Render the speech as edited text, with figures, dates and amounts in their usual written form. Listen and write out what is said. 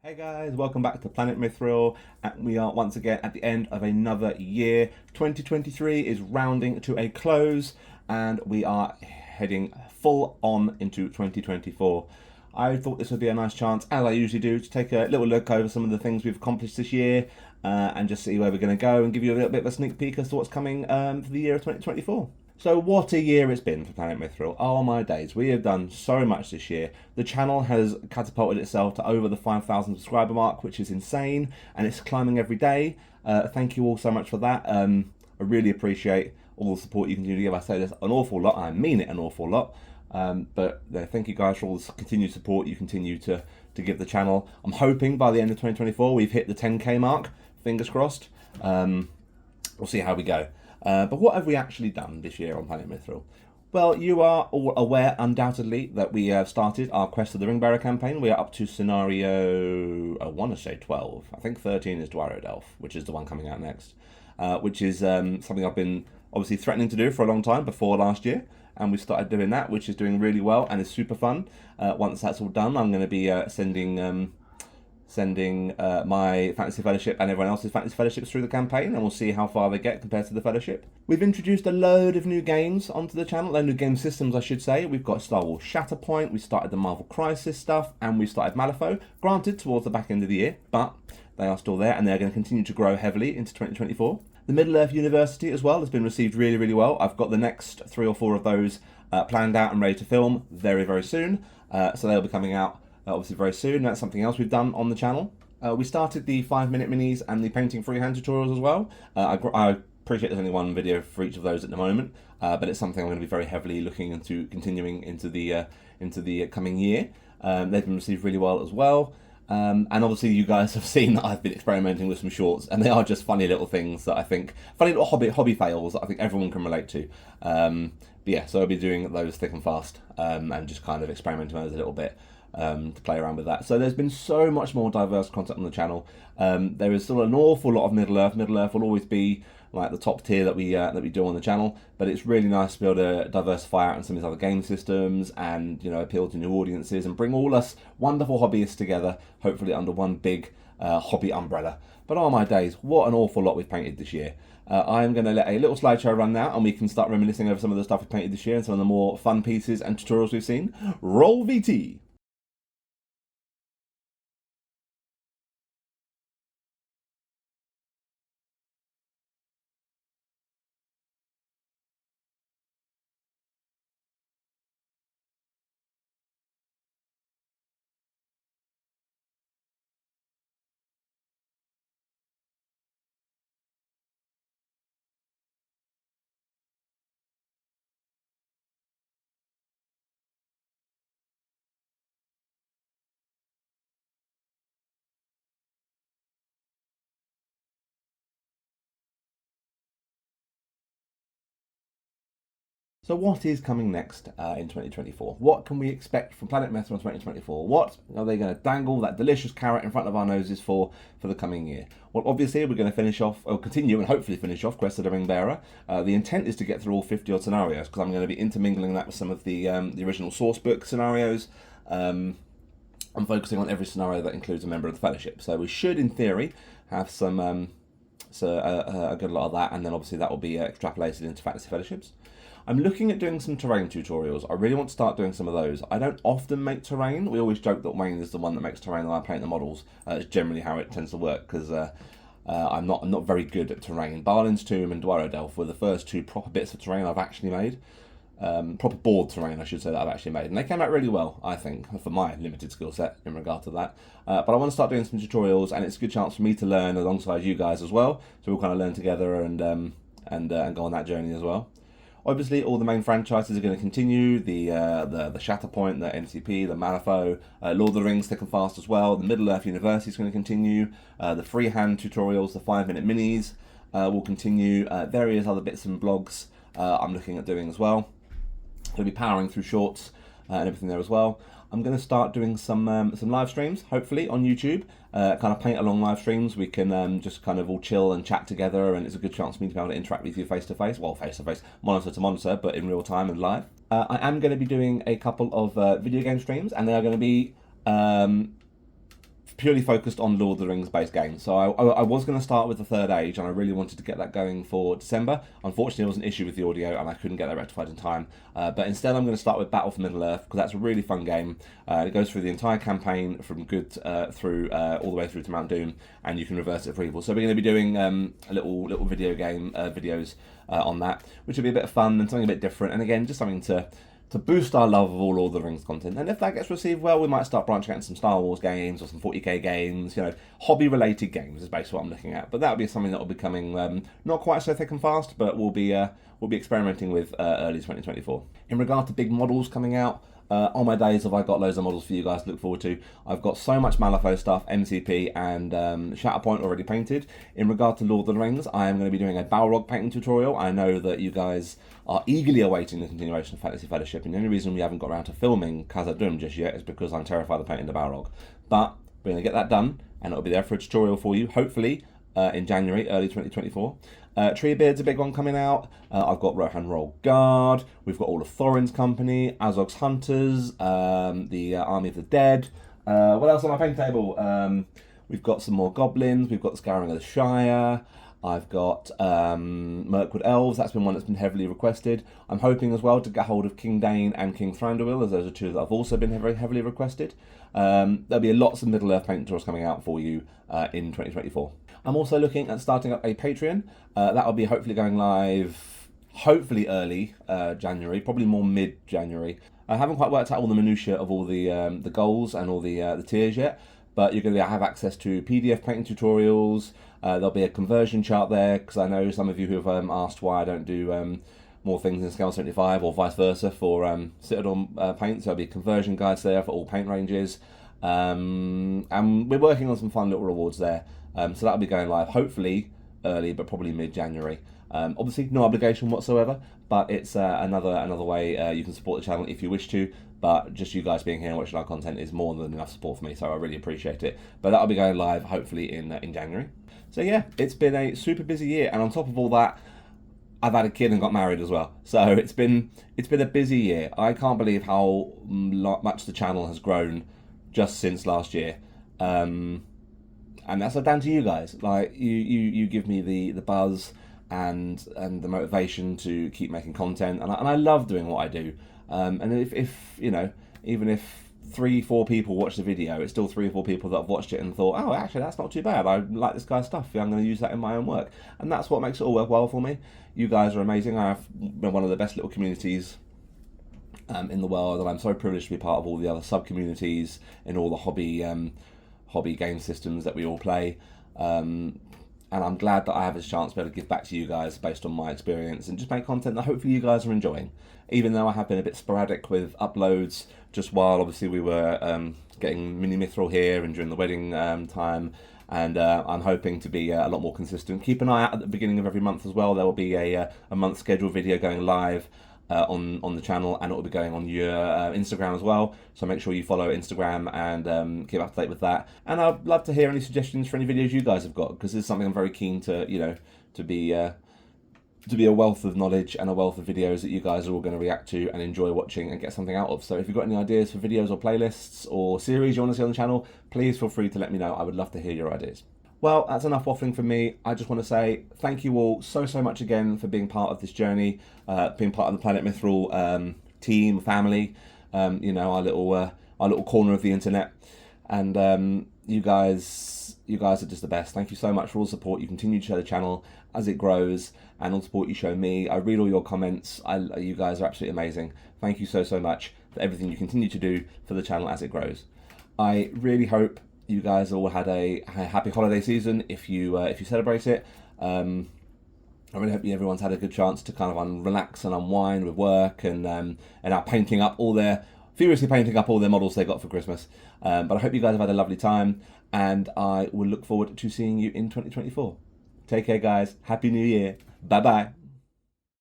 Hey guys, welcome back to Planetmithril, and we are once again at the end of another year. 2023 is rounding to a close, and we are heading full on into 2024. I thought this would be a nice chance, as I usually do, to take a little look over some of the things we've accomplished this year, and just see where we're going to go, and give you a little bit of a sneak peek as to what's coming for the year of 2024. So what a year it's been for Planetmithril. Oh my days, we have done so much this year. The channel has catapulted itself to over the 5,000 subscriber mark, which is insane, and it's climbing every day. Thank you all so much for that. I really appreciate all the support you continue to give. I say this an awful lot, I mean it an awful lot. But thank you guys for all the continued support you continue to give the channel. I'm hoping by the end of 2024 we've hit the 10k mark, fingers crossed. We'll see how we go. But what have we actually done this year on Planetmithril? Well, you are all aware, undoubtedly, that we have started our Quest of the Ringbearer campaign. We are up to scenario, I want to say 12. I think 13 is Dwarodelf, which is the one coming out next. Which is something I've been obviously threatening to do for a long time, before last year. And we started doing that, which is doing really well and is super fun. Once that's all done, I'm going to be sending my Fantasy Fellowship and everyone else's Fantasy Fellowships through the campaign, and we'll see how far they get compared to the Fellowship. We've introduced a load of new games onto the channel, new game systems I should say. We've got Star Wars Shatterpoint, we started the Marvel Crisis stuff, and we started Malifaux, granted towards the back end of the year, but they are still there and they're going to continue to grow heavily into 2024. The Middle-earth University as well has been received really, really well. I've got the next 3 or 4 of those planned out and ready to film very, very soon, so they'll be coming out obviously very soon. That's something else we've done on the channel. We started the 5-minute minis and the painting freehand tutorials as well. I appreciate there's only one video for each of those at the moment, but it's something I'm going to be very heavily looking into continuing into the coming year. They've been received really well as well. And obviously you guys have seen that I've been experimenting with some shorts, and they are just funny little things that I think, funny little hobby fails that I think everyone can relate to. But yeah, so I'll be doing those thick and fast, and just kind of experimenting with those a little bit. To play around with that. So there's been so much more diverse content on the channel. There is still an awful lot of Middle Earth. Middle Earth will always be like the top tier that we do on the channel, but it's really nice to be able to diversify out in some of these other game systems and, you know, appeal to new audiences and bring all us wonderful hobbyists together, hopefully under one big hobby umbrella. But oh my days, what an awful lot we've painted this year. I'm going to let a little slideshow run now, and we can start reminiscing over some of the stuff we've painted this year and some of the more fun pieces and tutorials we've seen. Roll VT! So what is coming next in 2024? What can we expect from Planetmithril in 2024? What are they going to dangle that delicious carrot in front of our noses for the coming year? Well, obviously we're going to finish off, or continue and hopefully finish off Quest of the Ringbearer. The intent is to get through all 50 odd scenarios, because I'm going to be intermingling that with some of the original source book scenarios. I'm focusing on every scenario that includes a member of the Fellowship. So we should, in theory, have some a good lot of that, and then obviously that will be extrapolated into Fantasy Fellowships. I'm looking at doing some terrain tutorials. I really want to start doing some of those. I don't often make terrain. We always joke that Wayne is the one that makes terrain and I paint the models. It's generally how it tends to work, because I'm not very good at terrain. Barlin's Tomb and Dwarodelf were the first 2 proper bits of terrain I've actually made. Proper board terrain, I should say, that I've actually made. And they came out really well, I think, for my limited skill set in regard to that. But I want to start doing some tutorials, and it's a good chance for me to learn alongside you guys as well. So we'll kind of learn together and go on that journey as well. Obviously, all the main franchises are going to continue. The Shatterpoint, the NCP, the Malifaux, Lord of the Rings thick and fast as well. The Middle-earth University is going to continue. The freehand tutorials, the 5-minute minis will continue. Various other bits and blogs I'm looking at doing as well. Going to be powering through shorts and everything there as well. I'm going to start doing some live streams, hopefully, on YouTube. Kind of paint along live streams. We can just kind of all chill and chat together, and it's a good chance for me to be able to interact with you face to face. Well, face to face, monitor to monitor, but in real time and live. I am going to be doing a couple of video game streams, and they are going to be purely focused on Lord of the Rings based games. So I was going to start with the Third Age, and I really wanted to get that going for December. Unfortunately, there was an issue with the audio, and I couldn't get that rectified in time. But instead, I'm going to start with Battle for Middle-earth, because that's a really fun game. It goes through the entire campaign from good through all the way through to Mount Doom, and you can reverse it for evil. So we're going to be doing a little video game videos on that, which will be a bit of fun and something a bit different. And again, just something to boost our love of all Lord of the Rings content. And if that gets received well, we might start branching out into some Star Wars games or some 40k games, hobby-related games is basically what I'm looking at. But that'll be something that will be coming not quite so thick and fast, but we'll be experimenting with early 2024. In regard to big models coming out, on my days have I got loads of models for you guys to look forward to. I've got so much Malifaux stuff, MCP and Shatterpoint already painted. In regard to Lord of the Rings, I am going to be doing a Balrog painting tutorial. I know that you guys are eagerly awaiting the continuation of Fantasy Fellowship, and the only reason we haven't got around to filming Khazad-dûm just yet is because I'm terrified of painting the Balrog. But we're going to get that done, and it'll be there for a tutorial for you, hopefully in January, early 2024. Treebeard's a big one coming out. I've got Rohan Roll Guard. We've got all of Thorin's company, Azog's Hunters, the Army of the Dead. What else on my paint table? We've got some more goblins. We've got the Scouring of the Shire. I've got Mirkwood Elves. That's been one that's been heavily requested. I'm hoping as well to get hold of King Dane and King Thranduil, as those are two that have also been very heavily requested. There'll be lots of Middle-earth paint tutorials coming out for you in 2024. I'm also looking at starting up a Patreon. That'll be hopefully going live, hopefully early January, probably more mid-January. I haven't quite worked out all the minutiae of all the goals and all the tiers yet, but you're going to have access to PDF painting tutorials. There'll be a conversion chart there, because I know some of you who have asked why I don't do more things in Scale 75 or vice versa for Citadel paints. There'll be conversion guides there for all paint ranges. And we're working on some fun little rewards there. So that'll be going live hopefully early, but probably mid-January. Obviously, no obligation whatsoever, but it's another way you can support the channel if you wish to. But just you guys being here and watching our content is more than enough support for me, so I really appreciate it. But that'll be going live hopefully in January. So yeah, it's been a super busy year, and on top of all that, I've had a kid and got married as well. So it's been a busy year. I can't believe how much the channel has grown just since last year. And that's down to you guys. Like you give me the buzz and the motivation to keep making content, and I love doing what I do. And if even if 3-4 people watch the video, it's still 3 or 4 people that have watched it and thought, oh, actually that's not too bad. I like this guy's stuff. Yeah, I'm going to use that in my own work, and that's what makes it all work well for me. You guys are amazing. I have been one of the best little communities in the world, and I'm so privileged to be part of all the other sub communities in all the hobby game systems that we all play. And I'm glad that I have this chance to be able to give back to you guys based on my experience and just make content that hopefully you guys are enjoying. Even though I have been a bit sporadic with uploads, just while obviously we were getting Mini-Mithril here and during the wedding time, and I'm hoping to be a lot more consistent. Keep an eye out at the beginning of every month as well. There will be a month scheduled video going live on the channel, and it will be going on your Instagram as well, so make sure you follow Instagram and keep up to date with that. And I'd love to hear any suggestions for any videos you guys have got, because this is something I'm very keen to to be a wealth of knowledge and a wealth of videos that you guys are all going to react to and enjoy watching and get something out of. So if you've got any ideas for videos or playlists or series you want to see on the channel, please feel free to let me know. I would love to hear your ideas. Well, that's enough waffling from me. I just want to say thank you all so much again for being part of this journey, being part of the Planetmithril team, family, our little corner of the internet. And you guys are just the best. Thank you so much for all the support you continue to show the channel as it grows, and all the support you show me. I read all your comments. You guys are absolutely amazing. Thank you so much for everything you continue to do for the channel as it grows. I really hope you guys all had a happy holiday season if you celebrate it. I really hope everyone's had a good chance to kind of relax and unwind with work and are furiously painting up all their models they got for Christmas. But I hope you guys have had a lovely time, and I will look forward to seeing you in 2024. Take care, guys. Happy New Year. Bye-bye.